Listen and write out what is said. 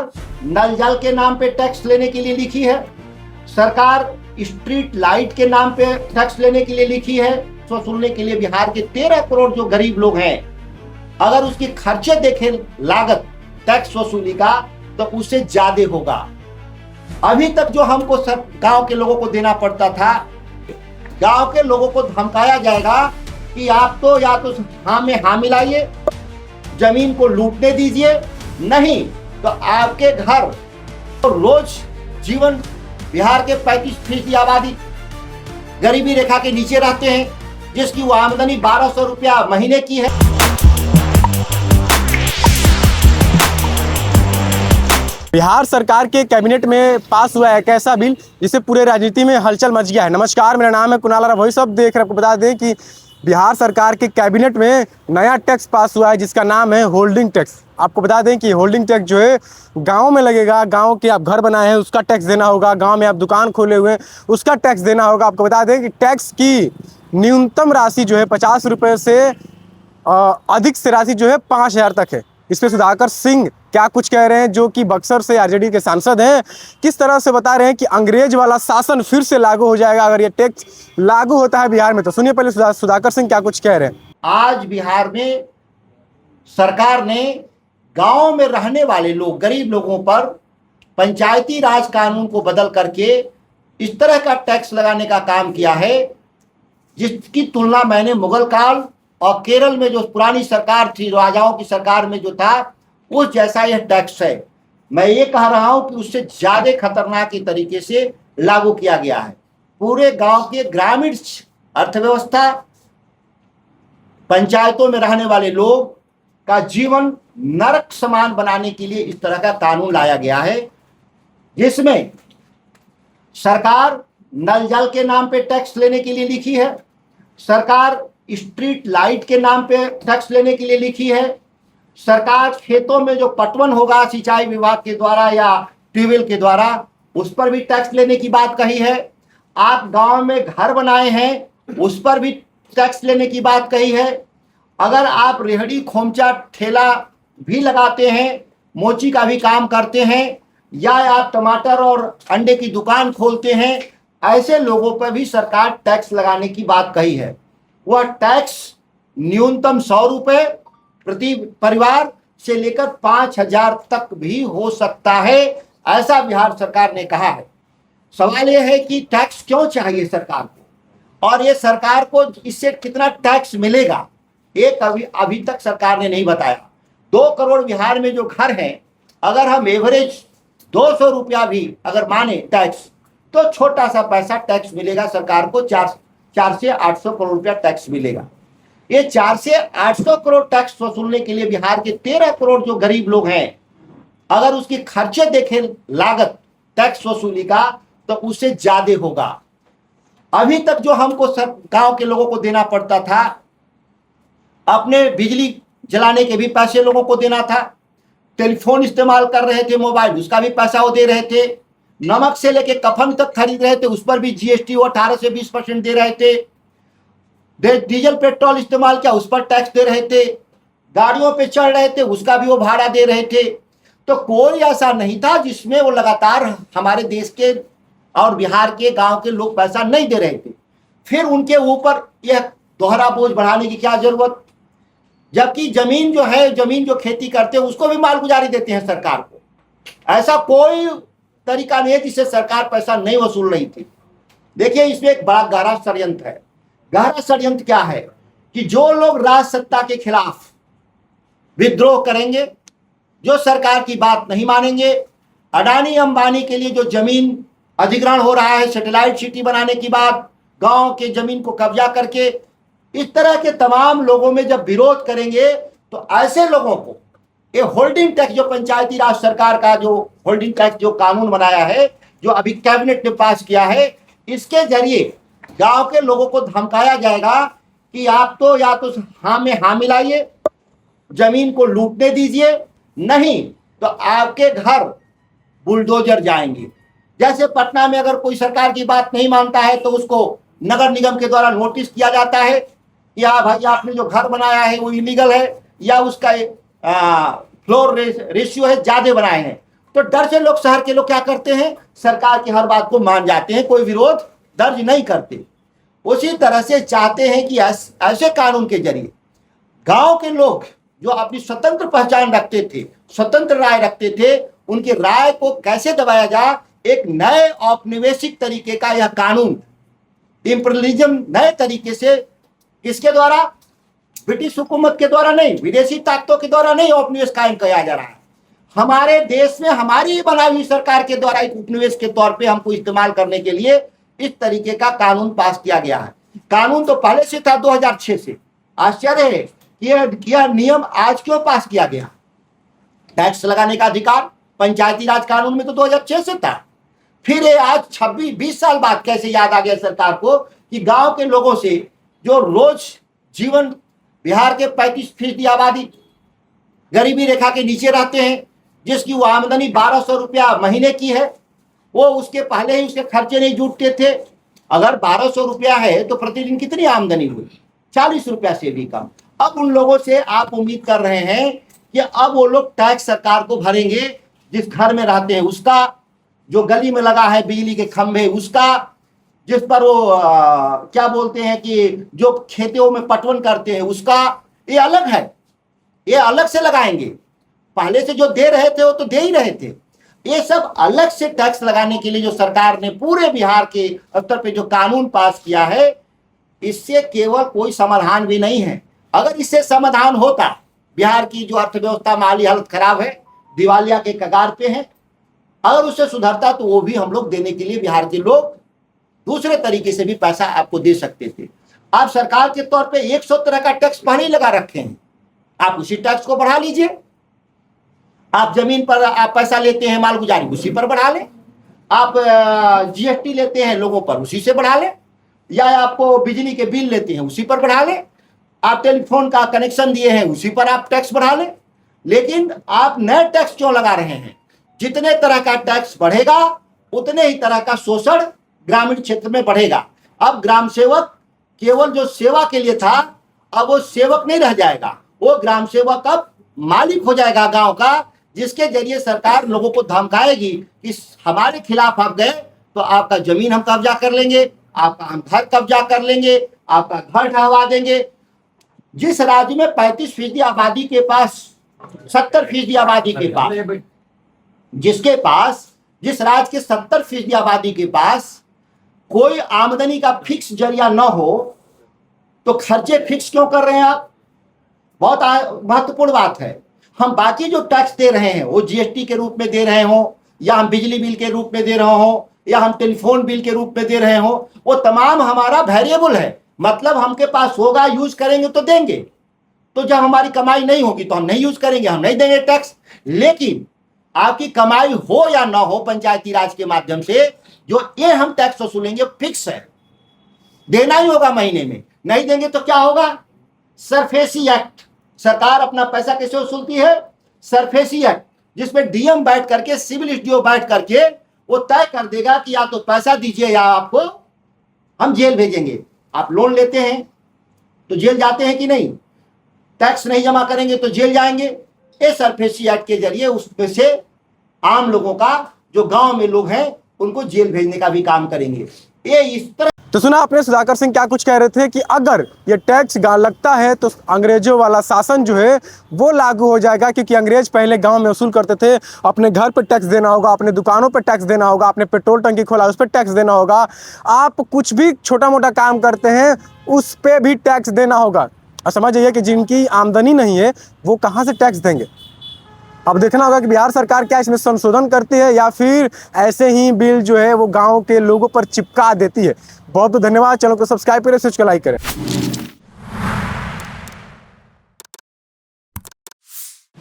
सरकार नल जल के नाम पे टैक्स लेने के लिए लिखी है, सरकार स्ट्रीट लाइट के नाम पे टैक्स लेने के लिए लिखी है। वसूलने के लिए बिहार के 13 करोड़ जो गरीब लोग हैं, अगर उसकी खर्चे देखें लागत टैक्स वसूली का, तो उससे ज्यादा होगा। अभी तक जो हमको गांव के लोगों को देना पड़ता था, गांव के लोगों को धमकाया जाएगा कि आप तो या तो हाँ में हाँ मिलाइए, जमीन को लूटने दीजिए, नहीं तो आपके घर तो रोज जीवन बिहार के 35% आबादी गरीबी रेखा के नीचे रहते हैं, जिसकी वो आमदनी 1200 रुपया महीने की है। बिहार सरकार के कैबिनेट में पास हुआ है एक ऐसा बिल जिससे पूरे राजनीति में हलचल मच गया है। नमस्कार, मेरा नाम है कुणाल, वही सब देख रहे। आपको बता दें कि बिहार सरकार के कैबिनेट में नया टैक्स पास हुआ है जिसका नाम है होल्डिंग टैक्स। आपको बता दें कि होल्डिंग टैक्स जो है गांव में लगेगा। गांव के आप घर बनाए हैं उसका टैक्स देना होगा, गांव में आप दुकान खोले हुए हैं उसका टैक्स देना होगा। आपको बता दें कि टैक्स की न्यूनतम राशि जो है 50 रुपये से अधिक से राशि जो है 5000 तक है। इस पर सुधाकर सिंह क्या कुछ कह रहे हैं, जो कि बक्सर से आरजेडी के सांसद हैं, किस तरह से बता रहे हैं कि अंग्रेज वाला शासन फिर से लागू हो जाएगा अगर ये टैक्स लागू होता है बिहार में। तो सुनिए पहले सुधाकर सिंह क्या कुछ कह रहे हैं। आज बिहार में सरकार ने गांव में रहने वाले लोग, गरीब लोगों पर पंचायती राज कानून को बदल करके इस तरह का टैक्स लगाने का काम किया है जिसकी तुलना मैंने मुगल काल और केरल में जो पुरानी सरकार थी, राजाओं की सरकार में जो था, उस जैसा यह टैक्स है। मैं ये कह रहा हूं कि उससे ज्यादा खतरनाक तरीके से लागू किया गया है। पूरे गांव के ग्रामीण अर्थव्यवस्था, पंचायतों में रहने वाले लोग का जीवन नरक समान बनाने के लिए इस तरह का कानून लाया गया है, जिसमें सरकार नल जल के नाम पे टैक्स लेने के लिए लिखी है, सरकार स्ट्रीट लाइट के नाम पे टैक्स लेने के लिए लिखी है, सरकार खेतों में जो पटवन होगा सिंचाई विभाग के द्वारा या ट्यूबवेल के द्वारा उस पर भी टैक्स लेने की बात कही है। आप गांव में घर बनाए हैं उस पर भी टैक्स लेने की बात कही है। अगर आप रेहड़ी खोमचा ठेला भी लगाते हैं, मोची का भी काम करते हैं, या आप टमाटर और अंडे की दुकान खोलते हैं, ऐसे लोगों पर भी सरकार टैक्स लगाने की बात कही है। वह टैक्स न्यूनतम 100 रुपये प्रति परिवार से लेकर 5000 तक भी हो सकता है, ऐसा बिहार सरकार ने कहा है। सवाल यह है कि टैक्स क्यों चाहिए सरकार को, और ये सरकार को इससे कितना टैक्स मिलेगा, एक अभी तक सरकार ने नहीं बताया। 2 करोड़ बिहार में जो घर हैं, अगर हम एवरेज 200 रुपया भी अगर माने टैक्स, तो छोटा सा पैसा टैक्स मिलेगा सरकार को। 4 से 800 करोड़ रुपया टैक्स मिलेगा। ये 4 से 800 करोड़ टैक्स वसूलने के लिए बिहार के 13 करोड़ जो गरीब लोग हैं, अगर उसकी खर्चे देखें लागत टैक्स वसूली का, तो उससे ज्यादा होगा। अभी तक जो हमको गांव के लोगों को देना पड़ता था, अपने बिजली जलाने के भी पैसे लोगों को देना था, टेलीफोन इस्तेमाल कर रहे थे मोबाइल, उसका भी पैसा वो दे रहे थे, नमक से लेके कफन तक खरीद रहे थे उस पर भी जीएसटी वो 18 से 20% दे रहे थे, डीजल पेट्रोल इस्तेमाल किया उस पर टैक्स दे रहे थे, गाड़ियों पे चढ़ रहे थे उसका भी वो भाड़ा दे रहे थे। तो कोई ऐसा नहीं था जिसमें वो लगातार हमारे देश के और बिहार के गांव के लोग पैसा नहीं दे रहे थे। फिर उनके ऊपर यह दोहरा बोझ बढ़ाने की क्या जरूरत, जबकि जमीन जो है, जमीन जो खेती करते हैं उसको भी मालगुजारी देते हैं सरकार को। ऐसा कोई तरीका नहीं है जिससे सरकार पैसा नहीं वसूल रही थी। देखिए, इसमें एक बड़ा गहरा षड्यंत्र है। गहरा षड्यंत्र क्या है कि जो लोग राज सत्ता के खिलाफ विद्रोह करेंगे, जो सरकार की बात नहीं मानेंगे, अडानी अंबानी के लिए जो जमीन अधिग्रहण हो रहा है सैटेलाइट सिटी बनाने की बात, गांव के जमीन को कब्जा करके, इस तरह के तमाम लोगों में जब विरोध करेंगे, तो ऐसे लोगों को ये होल्डिंग टैक्स, जो पंचायती राज सरकार का जो होल्डिंग टैक्स जो कानून बनाया है, जो अभी कैबिनेट ने पास किया है, इसके जरिए गांव के लोगों को धमकाया जाएगा कि आप तो या तो हाँ में हाँ मिलाइए, जमीन को लूटने दीजिए, नहीं तो आपके घर बुलडोजर जाएंगे। जैसे पटना में अगर कोई सरकार की बात नहीं मानता है तो उसको नगर निगम के द्वारा नोटिस किया जाता है कि हाँ भाई, आपने जो घर बनाया है वो इलीगल है, या उसका फ्लोर रेशियो है ज्यादा बनाए हैं, तो डर से लोग, शहर के लोग क्या करते हैं, सरकार की हर बात को मान जाते हैं, कोई विरोध दर्ज नहीं करते। उसी तरह से चाहते हैं कि ऐसे कानून के जरिए गांव के लोग जो अपनी स्वतंत्र पहचान रखते थे, स्वतंत्र राय रखते थे, उनकी राय को कैसे दबाया जाए। एक नए औपनिवेशिक तरीके का यह कानून, इंपीरियलिज्म, नए तरीके से, किसके द्वारा, ब्रिटिश हुकूमत के द्वारा नहीं, विदेशी ताकतों के द्वारा नहीं औपनिवेश कायम किया जा रहा है। हमारे देश में हमारी ही बनाई हुई सरकार के द्वारा एक उपनिवेश के तौर पे हमको इस्तेमाल करने के लिए इस तरीके का कानून पास किया गया है। कानून तो पहले से था 2006 से। आश्चर्य है कि यह नियम आज क्यों पास किया गया। टैक्स लगाने का अधिकार पंचायती राज कानून में तो 2006 से था। फिर ये आज 26-20 साल बाद कैसे याद आ गया सरकार को कि गांव के लोगों से जो रोज जीवन, बिहार के 35% आबादी गरीबी रेखा के नीचे रहते हैं, जिसकी वो आमदनी 1200 रुपया महीने की है, वो उसके पहले ही उसके खर्चे नहीं जुटते थे। अगर 1200 रुपया है तो प्रतिदिन कितनी आमदनी हुई, 40 रुपया से भी कम। अब उन लोगों से आप उम्मीद कर रहे हैं कि अब वो लोग टैक्स सरकार को भरेंगे, जिस घर में रहते हैं उसका, जो गली में लगा है बिजली के खंभे उसका, जिस पर वो क्या बोलते हैं कि जो खेतों में पटवन करते हैं उसका। ये अलग है, ये अलग से लगाएंगे। पहले से जो दे रहे थे वो तो दे ही रहे थे। ये सब अलग से टैक्स लगाने के लिए जो सरकार ने पूरे बिहार के स्तर पे जो कानून पास किया है, इससे केवल कोई समाधान भी नहीं है। अगर इससे समाधान होता, बिहार की जो अर्थव्यवस्था, माली हालत खराब है, दिवालिया के कगार पे है, अगर उससे सुधरता तो वो भी हम लोग देने के लिए बिहार के लोग दूसरे तरीके से भी पैसा आपको दे सकते थे। आप सरकार के तौर पे 100 तरह का टैक्स पहले ही लगा रखे हैं, आप उसी टैक्स को बढ़ा लीजिए। आप जमीन पर आप पैसा लेते हैं मालगुजारी, उसी पर बढ़ा लें। आप जीएसटी लेते हैं लोगों पर, उसी से बढ़ा लें। या आपको बिजली के बिल लेते हैं उसी पर बढ़ा लें। आप टेलीफोन का कनेक्शन दिए हैं उसी पर आप टैक्स बढ़ा लें। लेकिन आप नए टैक्स क्यों लगा रहे हैं? जितने तरह का टैक्स बढ़ेगा उतने ही तरह का शोषण ग्रामीण क्षेत्र में बढ़ेगा। अब ग्राम सेवक केवल जो सेवा के लिए था, अब वो सेवक नहीं रह जाएगा, वो ग्राम सेवक अब मालिक हो जाएगा गांव का, जिसके जरिए सरकार लोगों को धमकाएगी कि हमारे खिलाफ आप गए तो आपका जमीन हम कब्जा कर लेंगे, आपका हम घर कब्जा कर लेंगे, आपका घर ढहवा देंगे। जिस राज्य में 35% आबादी के पास, 70% आबादी के पास, जिस राज्य के 70% आबादी के पास कोई आमदनी का फिक्स जरिया न हो, तो खर्चे फिक्स क्यों कर रहे हैं आप? बहुत महत्वपूर्ण बात है। हम बाकी जो टैक्स दे रहे हैं, वो जीएसटी के रूप में दे रहे हो, या हम बिजली बिल के रूप में दे रहे हो, या हम टेलीफोन बिल के रूप में दे रहे हो, वो तमाम हमारा वेरिएबल है। मतलब हमके पास होगा, यूज करेंगे तो देंगे। तो जब हमारी कमाई नहीं होगी तो हम नहीं यूज करेंगे, हम नहीं देंगे टैक्स। लेकिन आपकी कमाई हो या ना हो, पंचायती राज के माध्यम से जो ये हम टैक्स वसूलेंगे फिक्स है, देना ही होगा महीने में। नहीं देंगे तो क्या होगा? SARFAESI act. सरकार अपना पैसा कैसे वसूलती है? सरफेसी एक्ट, जिसमें डीएम बैठ करके, सिविल एसडीओ बैठ करके वो तय कर देगा कि या तो पैसा दीजिए या आपको हम जेल भेजेंगे। आप लोन लेते हैं तो जेल जाते हैं कि नहीं? टैक्स नहीं जमा करेंगे तो जेल जाएंगे। ये सरफेसी एक्ट के जरिए उसमें से आम लोगों का, जो गांव में लोग हैं, उनको जेल भेजने का भी काम करेंगे। ये इस तरह। तो सुना आपने सुधाकर सिंह क्या कुछ कह रहे थे कि अगर ये टैक्स लगता है तो अंग्रेजों वाला शासन जो है वो लागू हो जाएगा, क्योंकि अंग्रेज पहले गांव में वसूल करते थे। अपने घर पर टैक्स देना होगा, अपने दुकानों पर टैक्स देना होगा, अपने पेट्रोल टंकी खोला उस पर टैक्स देना होगा, आप कुछ भी छोटा मोटा काम करते हैं उस पर भी टैक्स देना होगा। और समझ जाइए कि जिनकी आमदनी नहीं है वो कहाँ से टैक्स देंगे। अब देखना होगा कि बिहार सरकार क्या इसमें संशोधन करती है या फिर ऐसे ही बिल जो है वो गांव के लोगों पर चिपका देती है। बहुत बहुत धन्यवाद। चैनल को सब्सक्राइब करें, स्विच को लाइक करें।